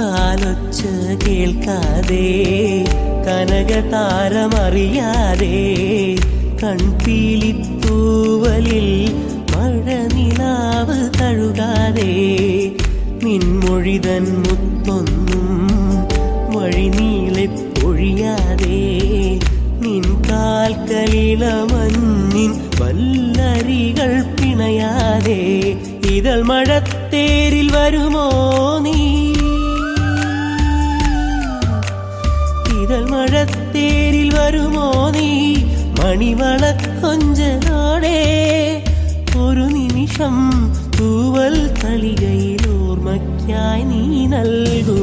കാലൊച്ച കേൾക്കാതെ കനകതാരമറിയാതെ കൺപീലിത്തൂവലിൽ മഴനിലാവ് തഴുകാതെ നിൻമൊഴിതൻ മുത്തൊന്നും വഴിനീളെ പൊഴിയാതെ നിൻ കാൽക്കലിളമഞ്ഞിൻ വല്ലരികൾ പിണയാതെ ഇതൾ മഴത്തേരിൽ വരുമോ നീ ഇതൾ മഴത്തേരിൽ വരുമോ നീ മണിവളക്കൊഞ്ചലോടെ ഒരു നിമിഷം തൂവൽ തളികയിൽ ഓർമ്മയ്ക്കായി നീ നൽകൂ